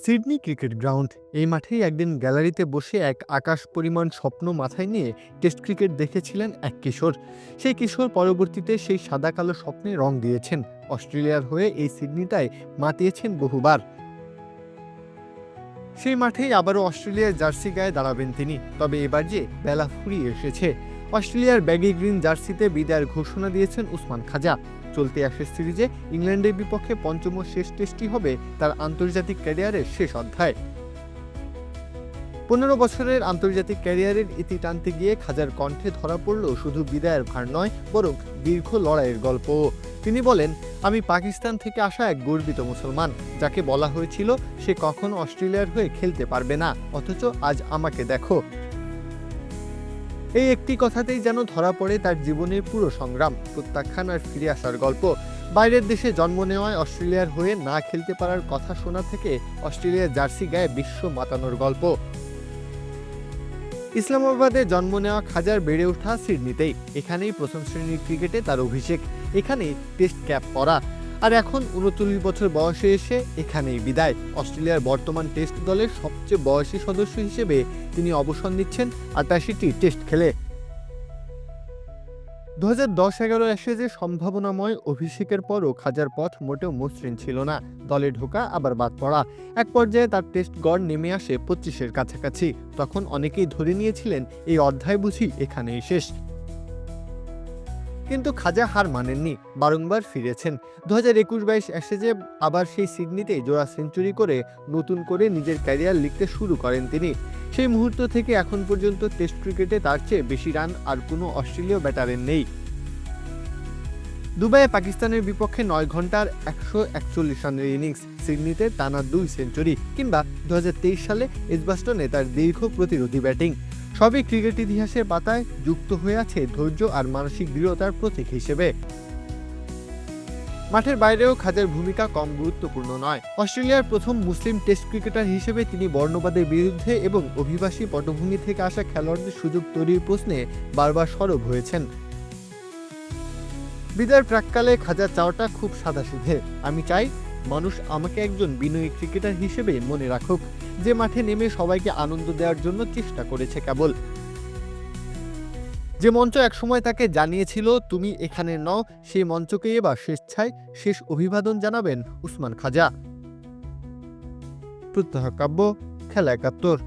Sydney cricket ground, এই মাঠেই একদিন গ্যালারিতে বসে এক আকাশ পরিমাণ স্বপ্ন মাথায় নিয়ে টেস্ট ক্রিকেট দেখেছিলেন এক কিশোর। সেই কিশোর পরবর্তীতে সেই সাদা কালো স্বপ্নে রং দিয়েছেন। অস্ট্রেলিয়ার হয়ে এই সিডনিটায় মাতিয়েছেন বহুবার। সেই মাঠেই আবারও অস্ট্রেলিয়ার জার্সি গায়ে দাঁড়াবেন তিনি। তবে এবার যে বেলা ফুরিয়ে এসেছে। অস্ট্রেলিয়ার ব্যাগি গ্রিন জার্সিতে বিদায়ের ঘোষণা দিয়েছেন উসমান খাজা। চলতি অ্যাশেজ সিরিজে ইংল্যান্ডের বিপক্ষে পঞ্চম ও শেষ টেস্টই হবে তার আন্তর্জাতিক ক্যারিয়ারের শেষ অধ্যায়। ১৫ বছরের আন্তর্জাতিক ক্যারিয়ারের ইতি টানতে গিয়ে খাজার কণ্ঠে ধরা পড়ল শুধু বিদায়ের ভার নয়, বরং দীর্ঘ লড়াইয়ের গল্পও। তিনি বলেন, আমি পাকিস্তান থেকে আসা এক গর্বিত মুসলমান, যাকে বলা হয়েছিল সে কখনো অস্ট্রেলিয়ার হয়ে খেলতে পারবে না, অথচ আজ আমাকে দেখো। এই একটি কথাতেই যেন ধরা পড়ে তার জীবনের পুরো সংগ্রাম, প্রত্যাখ্যান আর ফিরে আসার গল্প। বাইরের দেশে জন্ম নেওয়ায় অস্ট্রেলিয়ার হয়ে না খেলতে পারার কথা শোনা থেকে অস্ট্রেলিয়ার জার্সি গায়ে বিশ্ব মাতানোর গল্প। ইসলামাবাদে জন্ম নেওয়া খাজার বেড়ে ওঠা সিডনিতেই। এখানেই প্রথম শ্রেণীর ক্রিকেটে তার অভিষেক, এখানেই টেস্ট ক্যাপ পরা। আর এখন ৩৯ বছর বয়সে এসে এখানেই বিদায়। অস্ট্রেলিয়ার বর্তমান টেস্ট দলের সবচেয়ে বয়সী সদস্য হিসেবে তিনি অবসর নিচ্ছেন ৮৮টি টেস্ট খেলে। ২০১০-১১ অ্যাশেজে সম্ভাবনাময় অভিষেকের পরও খাজার পথ মোটেও মসৃণ ছিল না। দলে ঢোকা আবার বাদ পড়া। এক পর্যায়ে তার টেস্ট গড় নেমে আসে ২৫-এর কাছাকাছি। তখন অনেকেই ধরে নিয়েছিলেন এই অধ্যায় বুঝি এখানেই শেষ। কিন্তু খাজা হার মানেননি, বারংবার ফিরেছেন। ২০২১-২২ অ্যাশেজে আবার সেই সিডনিতেই জোড়া সেঞ্চুরি করে নতুন করে নিজের ক্যারিয়ার লিখতে শুরু করেন তিনি। সেই মুহূর্ত থেকে এখন পর্যন্ত টেস্ট ক্রিকেটে তার চেয়ে বেশি রান আর কোনো অস্ট্রেলীয় ব্যাটারের নেই। দুবাইয়ে পাকিস্তানের বিপক্ষে ৯ ঘন্টার ১৪১ রানের ইনিংস, সিডনিতে টানা ২ সেঞ্চুরি, কিংবা ২০২৩ সালে এজবাস্টনে তার দীর্ঘ প্রতিরোধী ব্যাটিং, সবই ক্রিকেট ইতিহাসের পাতায় যুক্ত হয়ে আছে ধৈর্য আর মানসিক দৃঢ়তার প্রতীক হিসেবে। মাঠের বাইরেও খাজার ভূমিকা কম গুরুত্বপূর্ণ নয়। অস্ট্রেলিয়ার প্রথম মুসলিম টেস্ট ক্রিকেটার হিসেবে তিনি বর্ণবাদের বিরুদ্ধে এবং অভিবাসী পটভূমি থেকে আসা খেলোয়াড়দের সুযোগ তৈরির প্রশ্নে বারবার সরব হয়েছেন। বিদায়ের প্রাক্কালে খাজার চাওয়াটা খুব সাদাসিধে। আমি চাই মানুষ আমাকে একজন বিনয়ী ক্রিকেটার হিসেবে মনে রাখুক, যে মাঠে নেমে সবাইকে আনন্দ দেওয়ার জন্য চেষ্টা করেছে কেবল। যে মঞ্চ একসময় তাকে জানিয়েছিল তুমি এখানে নও, সেই মঞ্চকেই এবার স্বেচ্ছায় শেষ অভিবাদন জানাবেন উসমান খাজা। প্রত্যহ কাব্য, খেলা ৭১।